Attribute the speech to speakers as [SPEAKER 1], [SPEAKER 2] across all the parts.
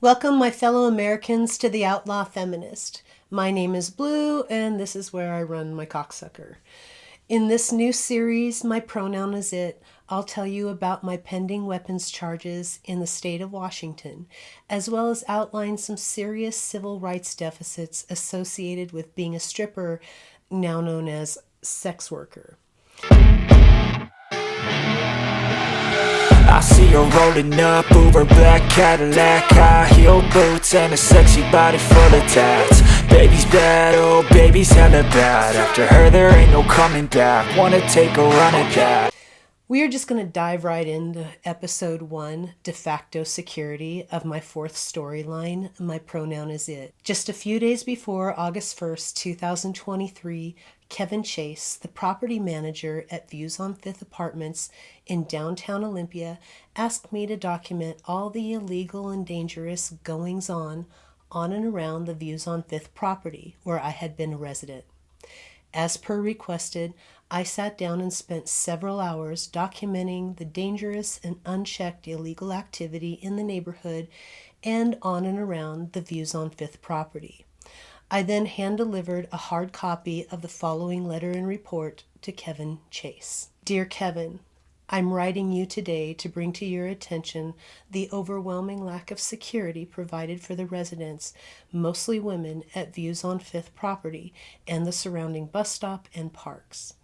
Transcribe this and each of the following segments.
[SPEAKER 1] Welcome, my fellow Americans, to The Outlaw Feminist. My name is Blue, and this is where I run my cocksucker. In this new series, My Pronoun Is It, I'll tell you about my pending weapons charges in the state of Washington, as well as outline some serious civil rights deficits associated with being a stripper, now known as sex worker.
[SPEAKER 2] I see her rolling up, Uber black Cadillac, high heel boots and a sexy body full of tats. Baby's bad, oh baby's hella bad. After her there ain't no coming back. Wanna take a run at that.
[SPEAKER 1] We are just going to dive right into episode 1, de facto security, of my fourth storyline, My Pronoun Is It. Just a few days before August 1st, 2023, Kevin Chase, the property manager at Views on Fifth Apartments in downtown Olympia, asked me to document all the illegal and dangerous goings-on and around the Views on Fifth property where I had been a resident. As per requested, I sat down and spent several hours documenting the dangerous and unchecked illegal activity in the neighborhood and on and around the Views on Fifth property. I then hand-delivered a hard copy of the following letter and report to Kevin Chase. Dear Kevin, I'm writing you today to bring to your attention the overwhelming lack of security provided for the residents, mostly women, at Views on Fifth property and the surrounding bus stop and parks.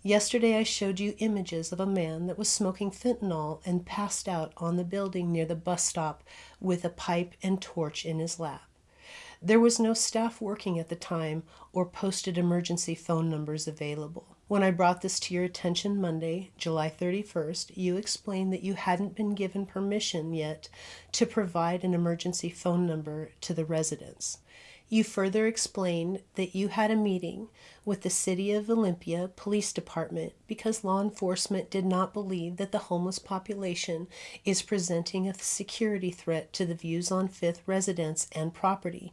[SPEAKER 1] Yesterday I showed you images of a man that was smoking fentanyl and passed out on the building near the bus stop with a pipe and torch in his lap. There was no staff working at the time or posted emergency phone numbers available. When I brought this to your attention Monday, July 31st, you explained that you hadn't been given permission yet to provide an emergency phone number to the residents. You further explained that you had a meeting with the City of Olympia Police Department because law enforcement did not believe that the homeless population is presenting a security threat to the Views on Fifth residents and property,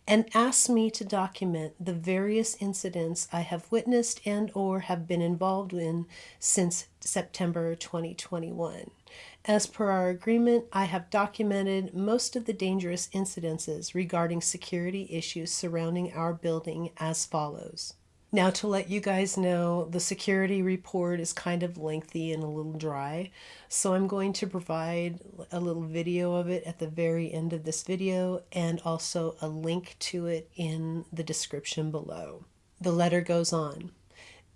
[SPEAKER 1] and asked me to document the various incidents I have witnessed and or have been involved in since September 2021. As per our agreement, I have documented most of the dangerous incidences regarding security issues surrounding our building as follows. Now, to let you guys know, the security report is kind of lengthy and a little dry, so I'm going to provide a little video of it at the very end of this video and also a link to it in the description below. The letter goes on.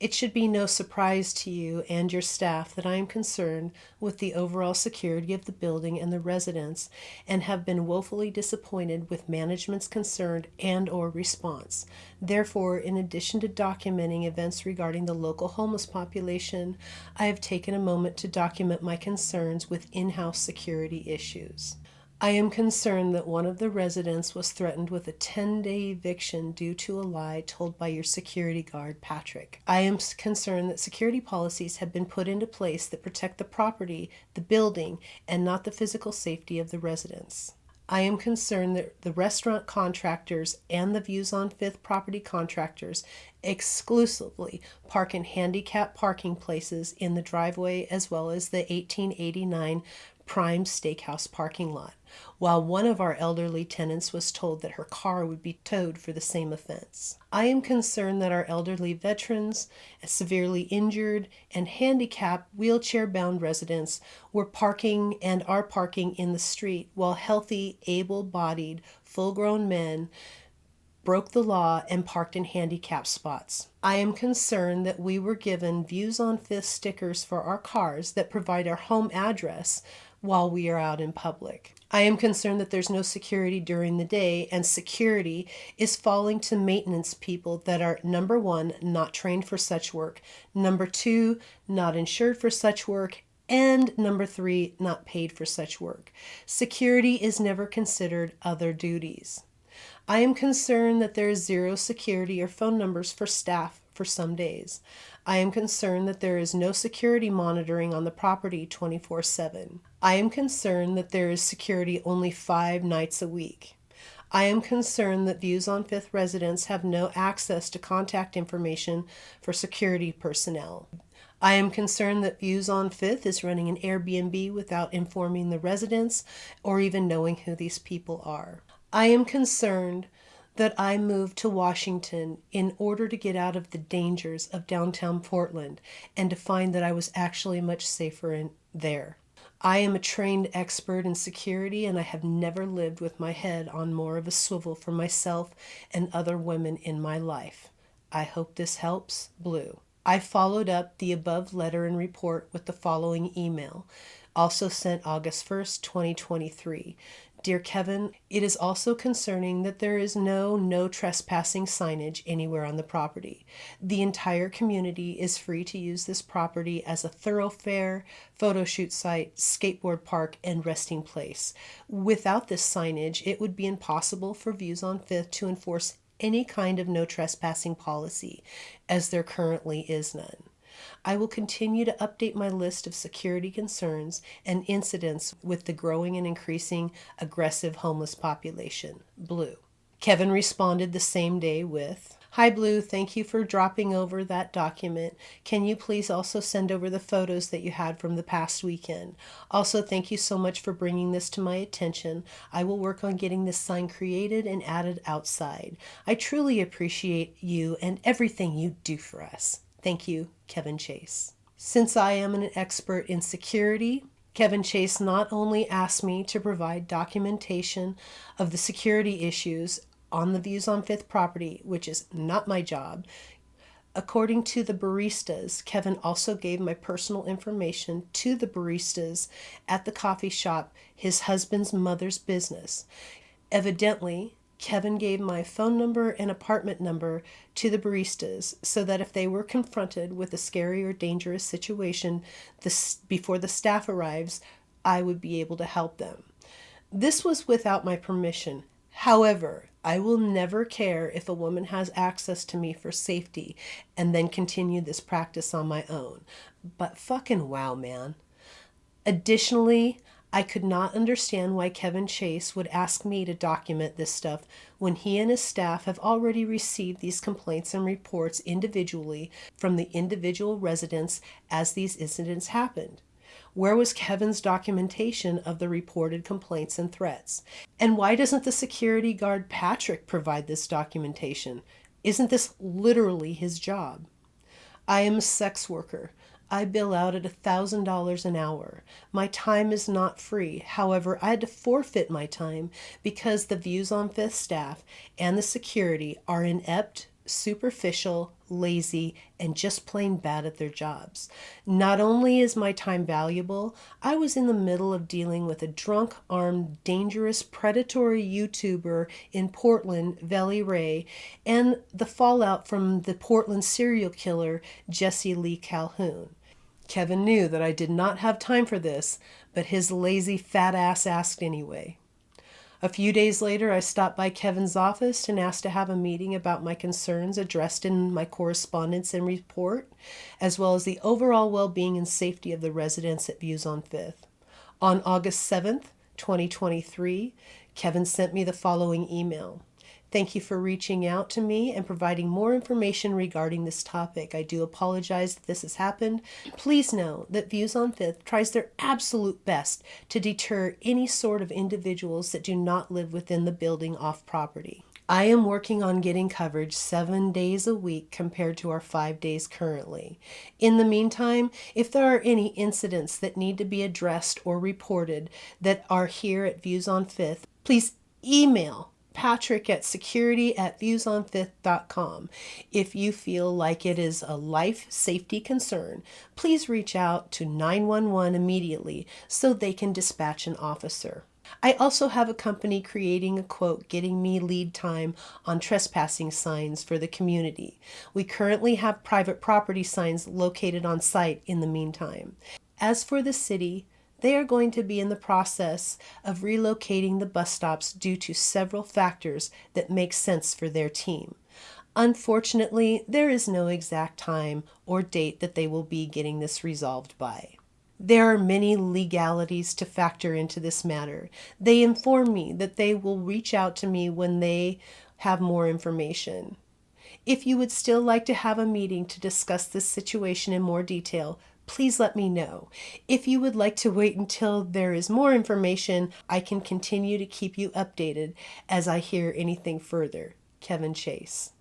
[SPEAKER 1] It should be no surprise to you and your staff that I am concerned with the overall security of the building and the residents and have been woefully disappointed with management's concern and or response. Therefore, in addition to documenting events regarding the local homeless population, I have taken a moment to document my concerns with in-house security issues. I am concerned that one of the residents was threatened with a 10-day eviction due to a lie told by your security guard, Patrick. I am concerned that security policies have been put into place that protect the property, the building, and not the physical safety of the residents. I am concerned that the restaurant contractors and the Views on Fifth property contractors exclusively park in handicap parking places in the driveway as well as the 1889 Prime Steakhouse parking lot, while one of our elderly tenants was told that her car would be towed for the same offense. I am concerned that our elderly veterans, severely injured, and handicapped wheelchair-bound residents were parking and are parking in the street while healthy, able-bodied, full-grown men broke the law and parked in handicapped spots. I am concerned that we were given Views on Fifth stickers for our cars that provide our home address while we are out in public. I am concerned that there's no security during the day and security is falling to maintenance people that are, number 1, not trained for such work, number 2, not insured for such work, and number 3, not paid for such work. Security is never considered other duties. I am concerned that there is zero security or phone numbers for staff for some days. I am concerned that there is no security monitoring on the property 24/7. I am concerned that there is security only 5 nights a week. I am concerned that Views on Fifth residents have no access to contact information for security personnel. I am concerned that Views on Fifth is running an Airbnb without informing the residents or even knowing who these people are. I am concerned that I moved to Washington in order to get out of the dangers of downtown Portland and to find that I was actually much safer there. I am a trained expert in security, and I have never lived with my head on more of a swivel for myself and other women in my life. I hope this helps. Blue. I followed up the above letter and report with the following email, also sent August 1st, 2023. Dear Kevin, it is also concerning that there is no trespassing signage anywhere on the property. The entire community is free to use this property as a thoroughfare, photo shoot site, skateboard park, and resting place. Without this signage, it would be impossible for Views on Fifth to enforce any kind of no trespassing policy, as there currently is none. I will continue to update my list of security concerns and incidents with the growing and increasing aggressive homeless population. Blue. Kevin responded the same day with, Hi Blue, thank you for dropping over that document. Can you please also send over the photos that you had from the past weekend? Also, thank you so much for bringing this to my attention. I will work on getting this sign created and added outside. I truly appreciate you and everything you do for us. Thank you, Kevin Chase. Since I am an expert in security, Kevin Chase not only asked me to provide documentation of the security issues on the Views on Fifth property, which is not my job. According to the baristas, Kevin also gave my personal information to the baristas at the coffee shop, his husband's mother's business. Evidently, Kevin gave my phone number and apartment number to the baristas so that if they were confronted with a scary or dangerous situation before the staff arrives, I would be able to help them. This was without my permission. However, I will never care if a woman has access to me for safety and then continue this practice on my own. But fucking wow, man. Additionally, I could not understand why Kevin Chase would ask me to document this stuff when he and his staff have already received these complaints and reports individually from the individual residents as these incidents happened. Where was Kevin's documentation of the reported complaints and threats? And why doesn't the security guard Patrick provide this documentation? Isn't this literally his job? I am a sex worker. I bill out at $1,000 an hour. My time is not free. However, I had to forfeit my time because the Views on Fifth staff and the security are inept, superficial, lazy, and just plain bad at their jobs. Not only is my time valuable, I was in the middle of dealing with a drunk, armed, dangerous, predatory YouTuber in Portland, Valley Ray, and the fallout from the Portland serial killer, Jesse Lee Calhoun. Kevin knew that I did not have time for this, but his lazy fat ass asked anyway. A few days later, I stopped by Kevin's office and asked to have a meeting about my concerns addressed in my correspondence and report, as well as the overall well-being and safety of the residents at Views on Fifth. On August 7th, 2023, Kevin sent me the following email. Thank you for reaching out to me and providing more information regarding this topic. I do apologize that this has happened. Please know that Views on Fifth tries their absolute best to deter any sort of individuals that do not live within the building off property. I am working on getting coverage 7 days a week compared to our 5 days currently. In the meantime, if there are any incidents that need to be addressed or reported that are here at Views on Fifth, please email Patrick at security@viewsonfifth.com. If you feel like it is a life safety concern, please reach out to 911 immediately so they can dispatch an officer. I also have a company creating a quote getting me lead time on trespassing signs for the community. We currently have private property signs located on site in the meantime. As for the city, they are going to be in the process of relocating the bus stops due to several factors that make sense for their team. Unfortunately, there is no exact time or date that they will be getting this resolved by. There are many legalities to factor into this matter. They inform me that they will reach out to me when they have more information. If you would still like to have a meeting to discuss this situation in more detail, please let me know. If you would like to wait until there is more information, I can continue to keep you updated as I hear anything further. Kevin Chase.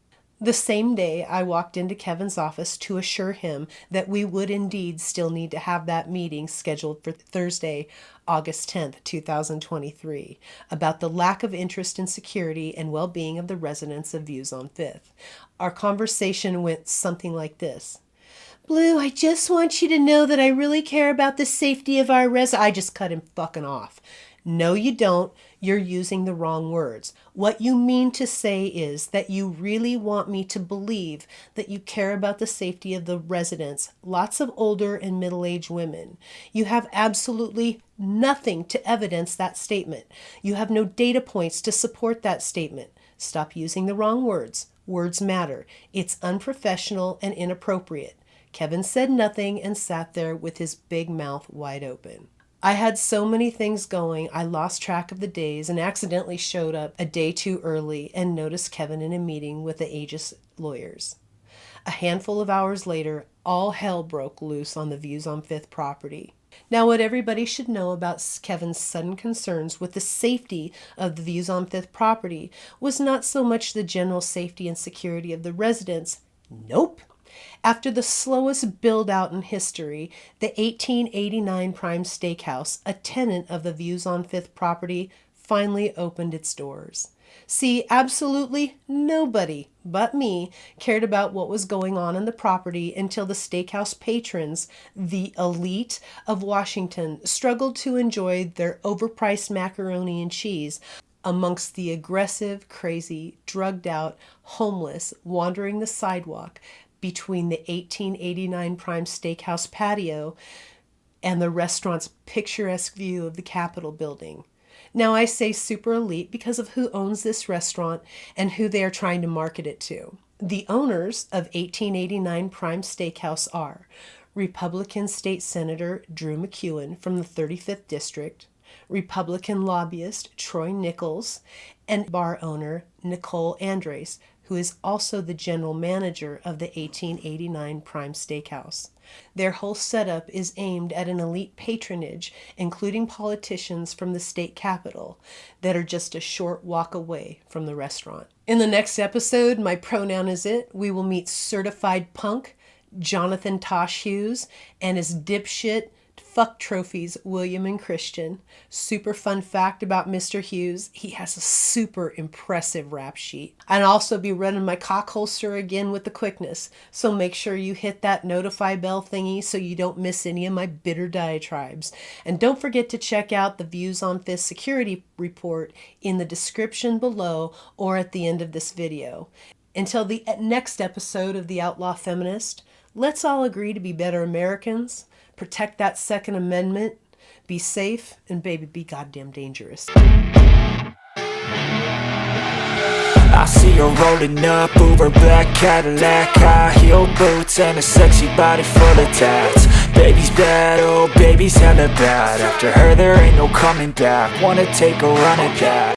[SPEAKER 1] The same day, I walked into Kevin's office to assure him that we would indeed still need to have that meeting scheduled for Thursday, August 10th, 2023, about the lack of interest in security and well-being of the residents of Views on Fifth. Our conversation went something like this. Blue, I just want you to know that I really care about the safety of our I just cut him fucking off. No, you don't. You're using the wrong words. What you mean to say is that you really want me to believe that you care about the safety of the residents, lots of older and middle-aged women. You have absolutely nothing to evidence that statement. You have no data points to support that statement. Stop using the wrong words. Words matter. It's unprofessional and inappropriate. Kevin said nothing and sat there with his big mouth wide open. I had so many things going, I lost track of the days and accidentally showed up a day too early and noticed Kevin in a meeting with the Aegis lawyers. A handful of hours later, all hell broke loose on the Views on Fifth property. Now, what everybody should know about Kevin's sudden concerns with the safety of the Views on Fifth property was not so much the general safety and security of the residents. Nope. After the slowest build-out in history, the 1889 Prime Steakhouse, a tenant of the Views on Fifth property, finally opened its doors. See, absolutely nobody but me cared about what was going on in the property until the steakhouse patrons, the elite of Washington, struggled to enjoy their overpriced macaroni and cheese amongst the aggressive, crazy, drugged-out, homeless wandering the sidewalk between the 1889 Prime Steakhouse patio and the restaurant's picturesque view of the Capitol building. Now, I say super elite because of who owns this restaurant and who they are trying to market it to. The owners of 1889 Prime Steakhouse are Republican State Senator Drew McEwen from the 35th District, Republican lobbyist Troy Nichols, and bar owner Nicole Andres, who is also the general manager of the 1889 Prime Steakhouse. Their whole setup is aimed at an elite patronage, including politicians from the state capitol that are just a short walk away from the restaurant. In the next episode, My Pronoun Is It, we will meet certified punk Jonathan Tosh Hughes and his dipshit fuck trophies, William and Christian. Super fun fact about Mr. Hughes, he has a super impressive rap sheet. I'll also be running my cock holster again with the quickness, so make sure you hit that notify bell thingy so you don't miss any of my bitter diatribes. And don't forget to check out the Views on Fifth security report in the description below or at the end of this video. Until the next episode of The Outlaw Feminist, let's all agree to be better Americans, protect that Second Amendment, be safe, and baby, be goddamn dangerous.
[SPEAKER 2] I see her rolling up, Uber black Cadillac, high heel boots and a sexy body full of tats. Baby's bad, oh baby's hella bad. After her there ain't no coming back. Wanna take a run at that.